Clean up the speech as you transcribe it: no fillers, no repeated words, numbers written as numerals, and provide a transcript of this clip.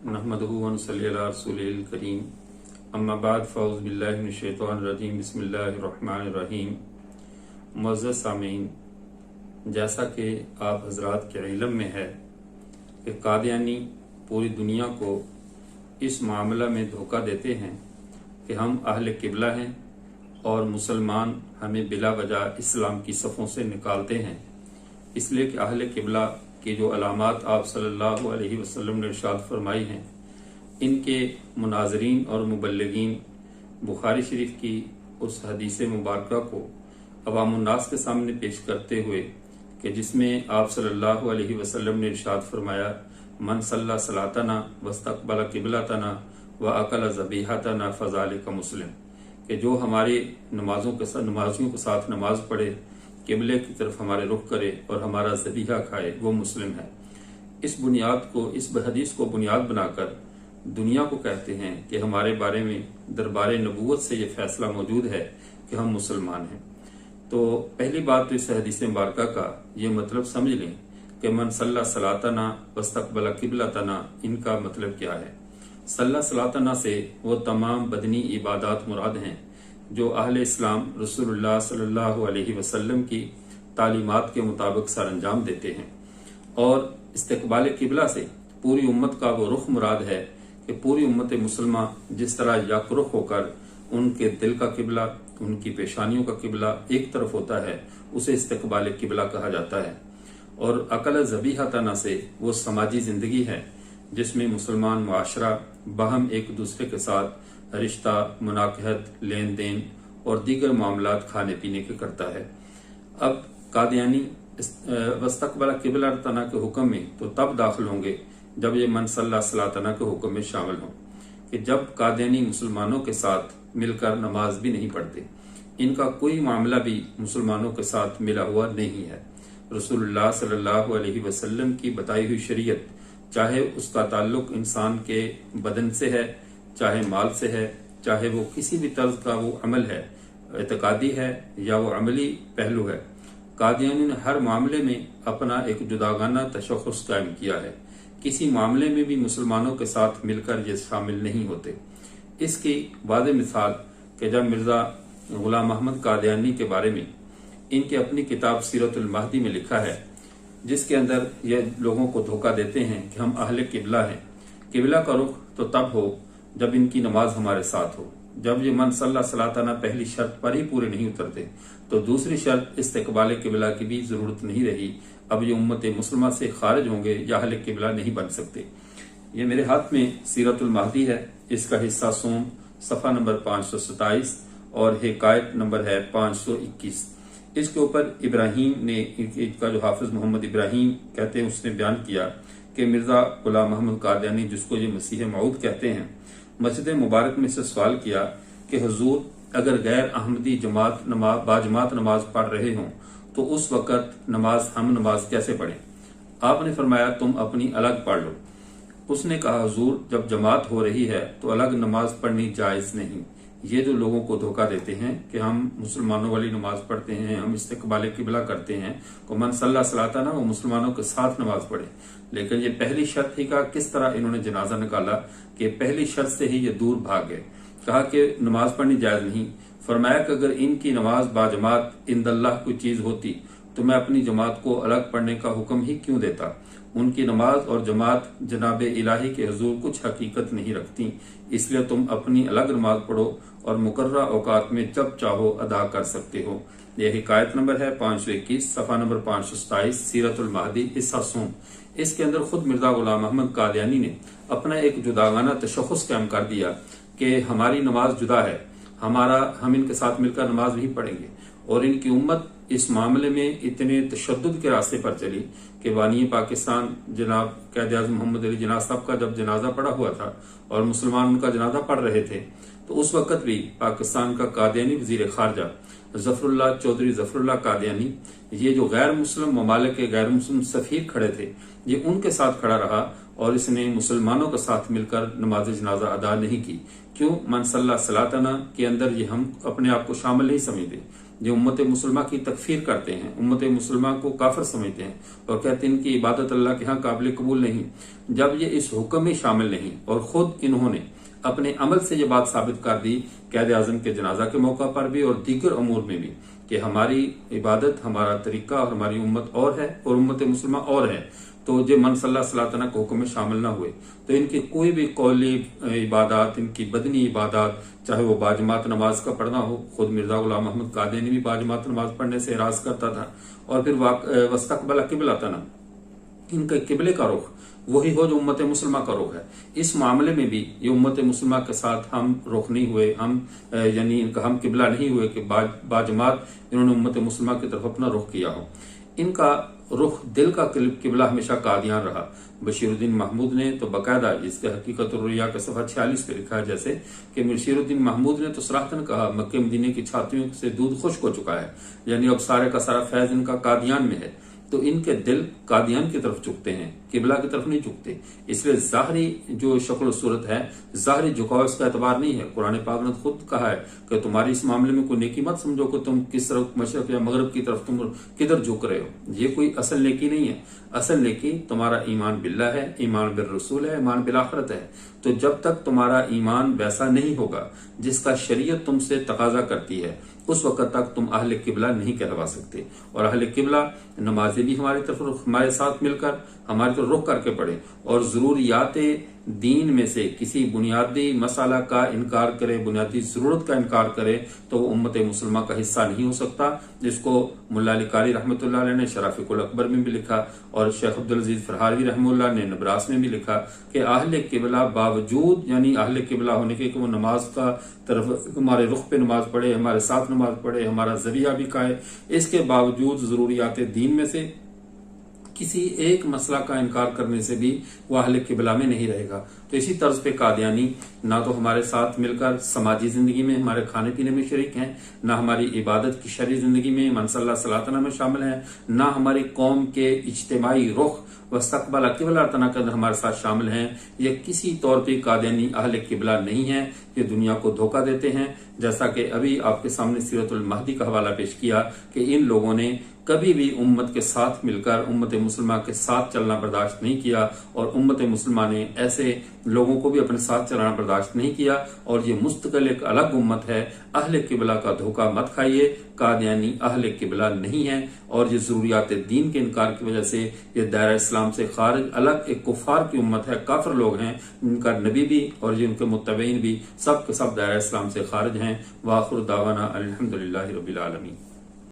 नहमदुहु व नसल्ली अला रसूलिल करीम अम्मा बाद फ़ौज़ बिल्लाहि मिनश शैतानिर रजीम बिस्मिल्लाहिर रहमानिर रहीम। मुअज़्ज़ज़ सामीन, जैसा कि आप हज़रात के इल्म में है कि कादियानी पूरी दुनिया को इस मामला में धोखा देते हैं कि हम अहले किबला हैं और मुसलमान हमें बिला वजह इस्लाम की सफ़ों से निकालते हैं, इसलिए कि अहले किबला की जो अलामात आप सल्लल्लाहु अलैहि वसल्लम ने इरशाद फरमाई हैं, इनके मुनाज़रीन और मुबल्लिगीन बुखारी शरीफ की उस हदीस मुबारका को अवामुन्नास के सामने पेश करते हुए कि जिसमें आप सल्लल्लाहु अलैहि वसल्लम ने इरशाद फरमाया, मन सल्ला सलातना वस्तक़बल क़िबलतना व अकल ज़बीहतना फ़ज़ालिका मुस्लिम, कि जो हमारी नमाजियों के साथ नमाज पढ़े, किबले की तरफ हमारे रुख करे और हमारा ज़बीहा खाए, वो मुस्लिम है। इस बुनियाद को, इस हदीस को बुनियाद बनाकर दुनिया को कहते हैं कि हमारे बारे में दरबार नबूवत से ये फैसला मौजूद है कि हम मुसलमान हैं। तो पहली बात तो इस हदीस मुबारका का ये मतलब समझ लें कि मन सल्ला सलातना वस्तक़बल क़िबलतना, इनका मतलब क्या है। सल्ला सलातना से वो तमाम बदनी इबादत मुराद हैं जो अहले इस्लाम रसूलुल्लाह सल्लल्लाहु अलैहि वसल्लम की तालीमात के मुताबिक सर अंजाम देते हैं, और इस्तक़बाल क़िबला से पूरी उम्मत का वो रुख मुराद है कि पूरी उम्मत मुसलमा जिस तरह यकरुख होकर उनके दिल का किबला, उनकी पेशानियों का किबला एक तरफ होता है, उसे इस्तक़बाल क़िबला कहा जाता है। और अकल ज़बीहतना से वो समाजी जिंदगी है जिसमें मुसलमान मुआशरा बाहम एक दूसरे के साथ रिश्ता, मुनाकहत, लेन देन और दीगर मामलात खाने पीने के करता है। अब कादियानी वस्तक़बल क़िबलतना के हुक्म में तो तब दाखिल होंगे जब ये मन सल्ला सलातना के हुक्म में शामिल हों, कि जब कादियानी मुसलमानों के साथ मिलकर नमाज भी नहीं पढ़ते, इनका कोई मामला भी मुसलमानों के साथ मिला हुआ नहीं है। रसूलुल्लाह सल्लल्लाहु अलैहि वसल्लम की बताई हुई शरीयत, चाहे उसका ताल्लुक इंसान के बदन से है, चाहे माल से है, चाहे वो किसी भी तर्ज का वो अमल है, एतकादी है या वो अमली पहलू है, कादियानी ने हर मामले में अपना एक जुदागाना तशख़्ख़ुस कायम किया है। किसी मामले में भी मुसलमानों के साथ मिलकर ये शामिल नहीं होते। इसकी वाज़ेह मिसाल कि जब मिर्ज़ा गुलाम अहमद कादियानी के बारे में इनके अपनी किताब सीरतुल महदी में लिखा है, जिसके अंदर ये लोगों को धोखा देते हैं कि हम अहले किबला हैं। किबला का रुख तो तब हो जब इनकी नमाज हमारे साथ हो। जब ये मन सल्ला सलातना पहली शर्त पर ही पूरे नहीं उतरते, तो दूसरी शर्त इस्तक़बाल क़िबला की भी जरूरत नहीं रही। अब ये उम्मत मुसलमा से खारिज होंगे या अहले किबला नहीं बन सकते। ये मेरे हाथ में सीरतुल महदी है, इसका हिस्सा सोम सफ़ा नंबर 527 और हिकायत नंबर है 521। इसके ऊपर इब्राहिम ने, इसका जो हाफिज मोहम्मद इब्राहिम कहते हैं, उसने बयान किया कि मिर्जा गुलाम अहमद कादियानी, जिसको ये मसीह मऊद कहते हैं, मस्जिद मुबारक में से सवाल किया कि हुजूर, अगर गैर अहमदी जमात बाजमात नमाज पढ़ रहे हों तो उस वक़्त हम नमाज कैसे पढ़ें। आपने फरमाया, तुम अपनी अलग पढ़ लो। उसने कहा, हुजूर, जब जमात हो रही है तो अलग नमाज पढ़नी जायज़ नहीं। ये जो लोगों को धोखा देते हैं कि हम मुसलमानों वाली नमाज पढ़ते हैं, हम इस्तक़बाल क़िबला करते हैं, को मन सल्ला सलातना वो मुसलमानों के साथ नमाज पढ़े। लेकिन ये पहली शर्त ही का किस तरह इन्होंने जनाजा निकाला कि पहली शर्त से ही ये दूर भाग गए। कहा कि नमाज पढ़नी जायज़ नहीं। फरमाया कि अगर इनकी नमाज बाजमात इंदल्लाह कोई चीज होती तो मैं अपनी जमात को अलग पढ़ने का हुक्म ही क्यों देता। उनकी नमाज और जमात जनाब इलाही के हुजूर कुछ हकीकत नहीं रखती, इसलिए तुम अपनी अलग नमाज पढ़ो और मुकर्ररा औकात में जब चाहो अदा कर सकते हो। यह हिकायत नंबर है 521, सफ़ा नंबर 527, सीरतुल महदी, हिस्सा सोम। इसके अंदर खुद मिर्जा गुलाम अहमद कादियानी ने अपना एक जुदागाना तशख़्ख़ुस कायम कर दिया कि हमारी नमाज जुदा है, हम इनके साथ मिलकर नमाज नहीं पढ़ेंगे। और इनकी उम्मत इस मामले में इतने तशद्दुद के रास्ते पर चली कि बानी पाकिस्तान जनाब क़ायद आज़म मोहम्मद अली जिन्ना साहब का जब जनाजा पड़ा हुआ था और मुसलमान उनका जनाजा पढ़ रहे थे, तो उस वक़्त भी पाकिस्तान का कादियानी वज़ीर ख़ारजा ज़फ़रुल्लाह चौधरी ज़फ़रुल्लाह कादियानी, ये जो गैर मुस्लिम ममालिक के गैर मुस्लिम सफ़ीर खड़े थे, ये उनके साथ खड़ा रहा और इसने मुसलमानों के साथ मिलकर नमाज जनाजा अदा नहीं की। क्यों? मन सल्ला सलातना के अंदर ये हम अपने आप को शामिल नहीं समझते। جو उम्मत मुसलमा की तकफीर करते हैं, उम्मत मुसलमा को काफिर समझते हैं और कहते हैं इनकी इबादत अल्लाह के यहाँ काबिल कबूल नहीं, जब ये इस हुक्म में शामिल नहीं और खुद इन्होंने अपने अमल से ये बात साबित कर दी कैद आजम के जनाजा के मौका पर भी और दीगर अमूर में भी कि हमारी इबादत, हमारा तरीका और हमारी उम्मत और है और उम्मत मुसलमा और है, तो जो मन सल्लल्लाहु अलैहि के हुक्म में शामिल ना हुए तो इनकी कोई भी कौली इबादत, इनकी बदनी इबादत, चाहे वो बाजमात नमाज का पढ़ना हो, खुद मिर्जा गुलाम अहमद कादियानी भी बाजमात नमाज पढ़ने से एराज करता था, और फिर वस्तकबला किबला ना, इनका किबले का रुख वही हो जो उम्मत मुसलमा का रुख है। इस मामले में भी ये उम्मत मुसलमा के साथ हम रुख नहीं हुए, हम यानी इनका हम किबला नहीं हुए कि बाजमात इन्होंने उम्मत मुसलमा की तरफ अपना रुख किया हो। इनका रुख दिल का किबला हमेशा कादियान रहा। बशीरुद्दीन महमूद ने तो बाकायदा इसके हकीकत-उर-रुया के सफ़ा 46 पे लिखा है, जैसे कि बशीरुद्दीन महमूद ने तो सराहतन कहा मक्के मदीने की छातियों से दूध खुश्क हो चुका है, यानी अब सारे का सारा फैज इनका कादियान में है, तो इनके दिल कादियान की तरफ झुकते हैं, किबला की तरफ नहीं झुकते। इसलिए जाहरी जो शक्ल सूरत है, जाहरी झुकाव इसका एतबार नहीं है। कुरान पाक ने खुद कहा है कि तुम्हारी इस मामले में कोई नेकी मत समझो कि तुम किस तरफ मशरक या मगरब की तरफ तुम किधर झुक रहे हो, ये कोई असल नेकी नहीं है। असल नेकी तुम्हारा ईमान बिल्लाह है, ईमान बिल रसूल है, ईमान बिल आखिरत है। तो जब तक तुम्हारा ईमान वैसा नहीं होगा जिसका शरीयत तुमसे तकाजा करती है, उस वक्त तक तुम अहले किबला नहीं कहलवा सकते। और अहले किबला नमाज़ें भी हमारी तरफ हमारे साथ मिलकर हमारी तरफ रुख करके पढ़े और जरूरियात दीन में से किसी बुनियादी मसाला का इनकार करे, बुनियादी जरूरत का इनकार करे, तो वो उम्मत मुसलमा का हिस्सा नहीं हो सकता। जिसको मुल्ला अली कारी रहमतुल्लाह अलैह ने शराफिकुल अकबर में भी लिखा और शेख अब्दुल अजीज फरहावी रहमुल्लाह ने नबरास में भी लिखा कि अहले किबला बावजूद, यानी अहले किबला होने के कि वो नमाज का तरफ हमारे रुख पे नमाज पढ़े, हमारे साथ नमाज पढ़े, हमारा जरिया भी खाए, इसके बावजूद जरूरियात दीन में से किसी एक मसला का इनकार करने से भी वह अहले किबला में नहीं रहेगा। तो इसी तर्ज पे कादियानी ना तो हमारे साथ मिलकर समाजी जिंदगी में हमारे खाने पीने में शरीक हैं, ना हमारी इबादत की शरई जिंदगी में मनसल्ला सलातना में शामिल हैं, ना हमारी कौम के इज्तिमाई रुख वस्तकबल किबला तना के अंदर हमारे साथ शामिल हैं। ये किसी तौर पे कादियानी अहले किबला नहीं है, ये दुनिया को धोखा देते हैं। जैसा कि अभी आपके सामने सीरतुल महदी का हवाला पेश किया कि इन लोगों ने कभी भी उम्मत के साथ मिलकर उम्मत मुसलमा के साथ चलना बर्दाश्त नहीं किया और उम्मत मुसलमा ने ऐसे लोगों को भी अपने साथ चलाना बर्दाश्त नहीं किया। और ये मुस्तकिल एक अलग उम्मत है। अहले किबला का धोखा मत खाइए, कादियानी अहले किबला नहीं है और ये जरूरियात दीन के इनकार की वजह से ये दायरा इस्लाम से खारिज अलग एक कुफार की उम्मत है, काफिर लोग हैं, जिनका नबी भी और जिनके मुत्तबईन भी सब के सब दायरा इस्लाम से खारिज हैं। वाखिर दावाना अल्हम्दुलिल्लाहि रब्बिल आलमीन।